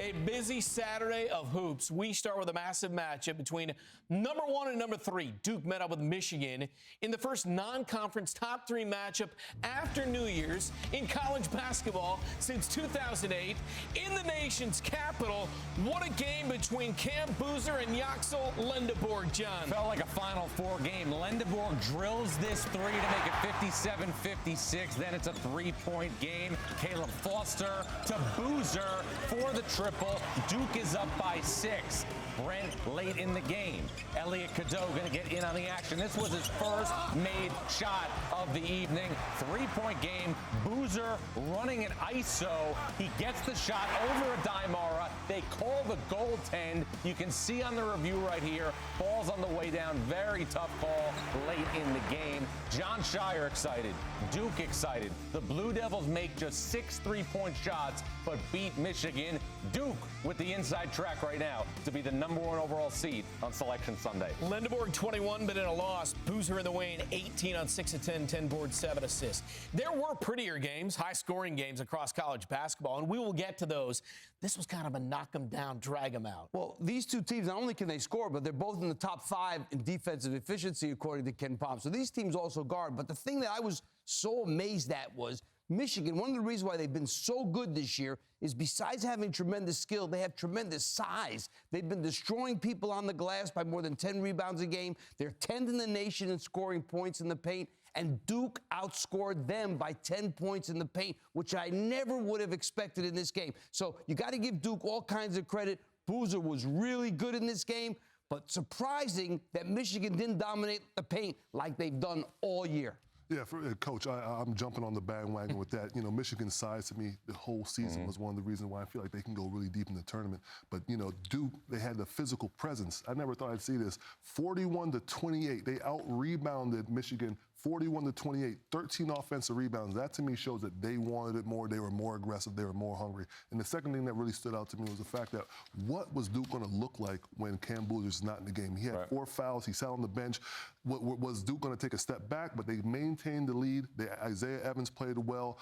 A busy Saturday of hoops. We start with a massive matchup between number 1 and number 3. Duke met up with Michigan in the first non-conference top 3 matchup after New Year's in college basketball since 2008 in the nation's capital. What a game between Cam Boozer and Yaxel Lendeborg, John. Felt like a Final Four game. Lendeborg drills this three to make it 57-56. Then it's a three-point game. Caleb Foster to Boozer for the triple. Duke is up by 6. Brent late in the game. Elliot Cadeau going to get in on the action. This was his first made shot of the evening. Three-point game. Boozer running an ISO. He gets the shot over a Dimara. They call the goaltend. You can see on the review right here. Ball's on the way down. Very tough call late in the game. John Shire excited. Duke excited. The Blue Devils make just 6 3-point shots, but beat Michigan. Duke with the inside track right now to be the number 1 overall seed on Selection Sunday. Lendeborg 21, but in a loss. Boozer in the win, 18 on 6 of 10, 10 boards, 7 assists. There were prettier games, high-scoring games across college basketball, and we will get to those. This was kind of a knock 'em down, drag 'em out. Well, these two teams, not only can they score, but they're both in the top 5 in defensive efficiency, according to Ken Pom. So these teams also guard. But the thing that I was so amazed at was Michigan. One of the reasons why they've been so good this year is besides having tremendous skill, they have tremendous size. They've been destroying people on the glass by more than 10 rebounds a game. They're 10th in the nation in scoring points in the paint. And Duke outscored them by 10 points in the paint, which I never would have expected in this game. So you got to give Duke all kinds of credit. Boozer was really good in this game, but surprising that Michigan didn't dominate the paint like they've done all year. Yeah, Coach, I'm jumping on the bandwagon with that. You know, Michigan's size to me the whole season was one of the reasons why I feel like they can go really deep in the tournament. But, you know, Duke, they had the physical presence. I never thought I'd see this. 41-28. They out-rebounded Michigan 41-28, 13 offensive rebounds. That, to me, shows that they wanted it more. They were more aggressive. They were more hungry. And the second thing that really stood out to me was the fact that what was Duke going to look like when Cam Boozer's not in the game? He had 4 fouls. He sat on the bench. Was Duke going to take a step back? But they maintained the lead. Isaiah Evans played well.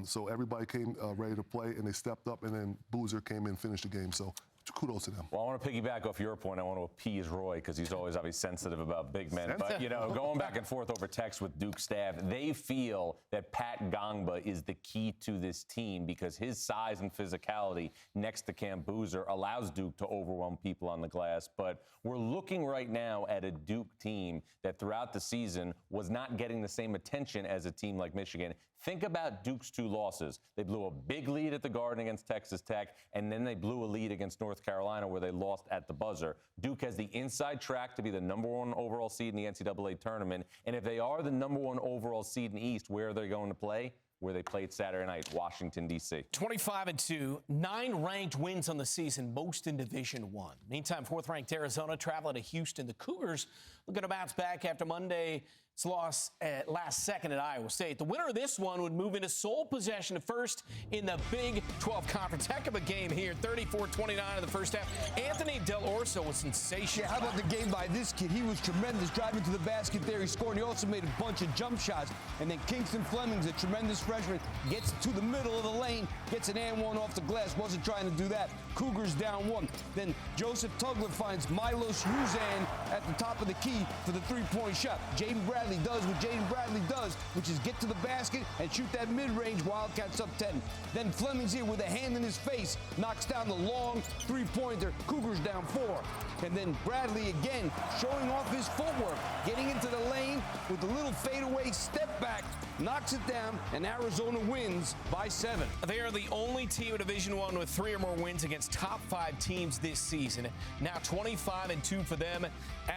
So everybody came ready to play, and they stepped up. And then Boozer came in and finished the game. So kudos to them. Well, I want to piggyback off your point. I want to appease Roy because he's always obviously sensitive about big men. But, you know, going back and forth over text with Duke staff, they feel that Pat Gongba is the key to this team because his size and physicality next to Cam Boozer allows Duke to overwhelm people on the glass. But we're looking right now at a Duke team that throughout the season was not getting the same attention as a team like Michigan. Think about Duke's 2 losses. They blew a big lead at the Garden against Texas Tech, and then they blew a lead against North Carolina where they lost at the buzzer. Duke has the inside track to be the number 1 overall seed in the NCAA tournament. And if they are the number 1 overall seed in the East, where are they going to play? Where they played Saturday night, Washington, D.C. 25-2, 9 ranked wins on the season, most in Division I. Meantime, 4th-ranked Arizona traveling to Houston. The Cougars looking to bounce back after Monday's loss at last second at Iowa State. The winner of this one would move into sole possession of first in the Big 12 Conference. Heck of a game here, 34-29 in the first half. Anthony Dell'Orso was sensational. Yeah, how about the game by this kid? He was tremendous, driving to the basket there. He scored, and he also made a bunch of jump shots. And then Kingston Fleming's a tremendous freshman, gets to the middle of the lane, gets an and one off the glass. Wasn't trying to do that. Cougars down 1. Then Joseph Tugler finds Milos Uzan at the top of the key for the 3-point shot. Jaden Bradley does what Jaden Bradley does, which is get to the basket and shoot that mid-range. Wildcats up 10. Then Fleming's here with a hand in his face, knocks down the long 3-pointer. Cougars down 4. And then Bradley again showing off his footwork, getting into the lane with a little fadeaway step back, knocks it down, and Arizona wins by 7. They are the only team in Division I with 3 or more wins against top 5 teams this season. Now 25-2 for them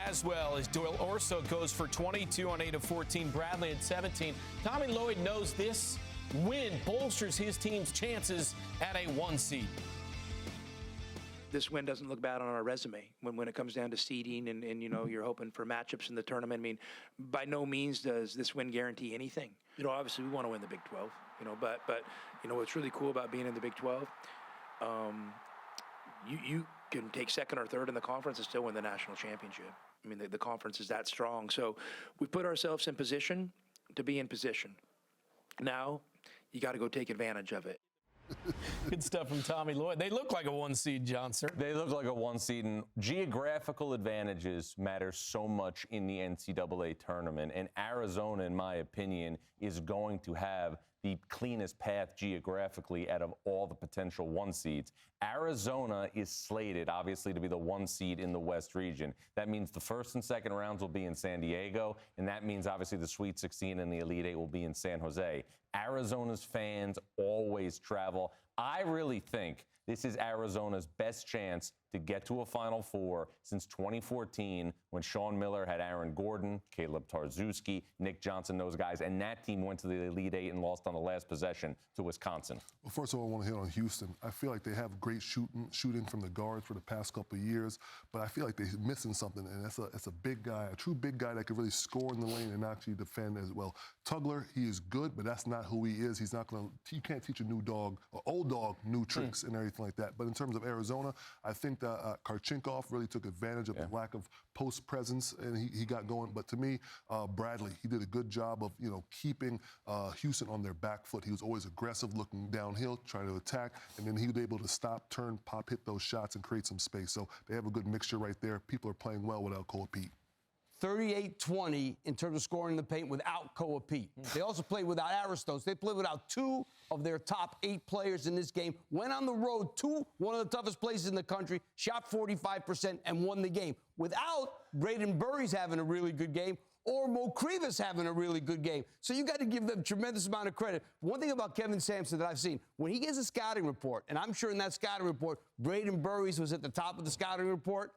as well as Dell'Orso goes for 22 on 8 of 14. Bradley at 17. Tommy Lloyd knows this win bolsters his team's chances at a 1 seed. This win doesn't look bad on our resume when it comes down to seeding and you know, you're hoping for matchups in the tournament. I mean, by no means does this win guarantee anything. You know, obviously we want to win the Big 12, you know, but you know, what's really cool about being in the Big 12, you can take second or third in the conference and still win the national championship. I mean, the conference is that strong. So we put ourselves in position to be in position. Now you got to go take advantage of it. Good stuff from Tommy Lloyd. They look like a 1 seed, John, sir. They look like a 1 seed, and geographical advantages matter so much in the NCAA tournament. And Arizona, in my opinion, is going to have the cleanest path geographically out of all the potential 1 seeds. Arizona is slated, obviously, to be the 1 seed in the West region. That means the first and second rounds will be in San Diego, and that means, obviously, the Sweet 16 and the Elite Eight will be in San Jose. Arizona's fans always travel. I really think this is Arizona's best chance to get to a Final Four since 2014, when Sean Miller had Aaron Gordon, Caleb Tarczewski, Nick Johnson, those guys, and that team went to the Elite Eight and lost on the last possession to Wisconsin. Well, first of all, I want to hit on Houston. I feel like they have great shooting from the guards for the past couple of years, but I feel like they're missing something, and that's a big guy, a true big guy that could really score in the lane and actually defend as well. Tugler, he is good, but that's not who he is. He's not going to. You can't teach a new dog, or old dog, new tricks and everything like that. But in terms of Arizona, I think that Karchinkov really took advantage of the lack of post presence, and he got going. But to me, Bradley, he did a good job of keeping Houston on their back foot. He was always aggressive, looking downhill, trying to attack, and then he was able to stop, turn, pop, hit those shots, and create some space. So they have a good mixture right there. People are playing well without Koa Pete. 38-20 in terms of scoring in the paint without Koa Pete. They also played without Aristos. They played without 2 of their top 8 players in this game. Went on the road to one of the toughest places in the country, shot 45%, and won the game. Without Braden Burries having a really good game or Mo Krivas having a really good game. So you got to give them a tremendous amount of credit. One thing about Kevin Sampson that I've seen, when he gets a scouting report, and I'm sure in that scouting report, Braden Burries was at the top of the scouting report,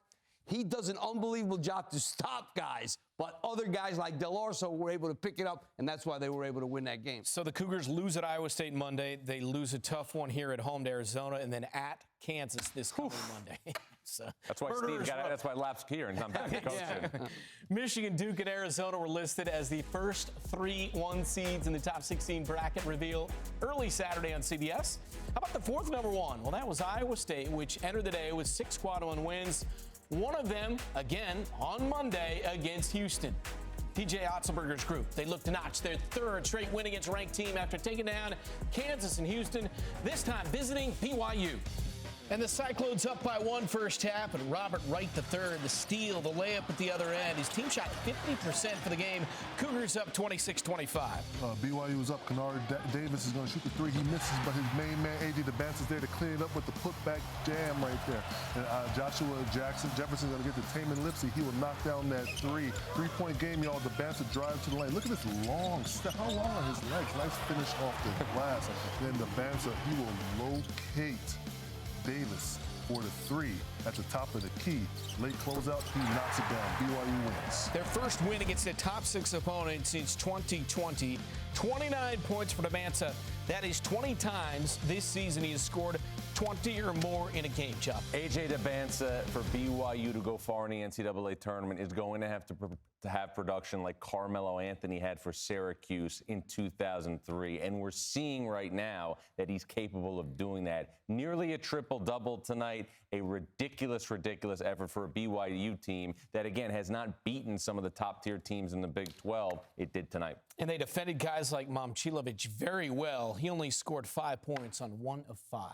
he does an unbelievable job to stop guys, but other guys like Dell'Orso were able to pick it up, and that's why they were able to win that game. So the Cougars lose at Iowa State Monday. They lose a tough one here at home to Arizona, and then at Kansas this coming Monday. So, that's why Steve got. That's why Lap's here and I'm back to coaching. Michigan, Duke, and Arizona were listed as the first 3 1 seeds in the top 16 bracket reveal early Saturday on CBS. How about the fourth number 1? Well, that was Iowa State, which entered the day with 6 quad 1 wins. One of them, again, on Monday against Houston. TJ Otzelberger's group, they look to notch their 3rd straight win against ranked team after taking down Kansas and Houston, this time visiting BYU. And the Cyclones up by 1 first half, and Robert Wright III, the steal, the layup at the other end. His team shot 50% for the game. Cougars up 26-25. BYU is up. Kennard Davis is going to shoot the 3. He misses, but his main man, A.J. DeBance, is there to clean it up with the putback jam right there. And Joshua Jefferson's going to get to Taman Lipsey. He will knock down that 3. 3-point game, y'all. DeBance drive to the lane. Look at this long step. How long are his legs? Nice finish off the glass. Then DeBance, he will locate Davis for the 3 at the top of the key. Late closeout, he knocks it down. BYU wins. Their first win against a top 6 opponent since 2020. 29 points for Debanza. That is 20 times this season he has scored 20 or more in a game, Chop. A.J. DeBanza, for BYU to go far in the NCAA tournament, is going to have production like Carmelo Anthony had for Syracuse in 2003. And we're seeing right now that he's capable of doing that. Nearly a triple-double tonight. A ridiculous effort for a BYU team that, again, has not beaten some of the top-tier teams in the Big 12. It did tonight. And they defended guys like Momcilovic very well. He only scored 5 points on 1 of 5.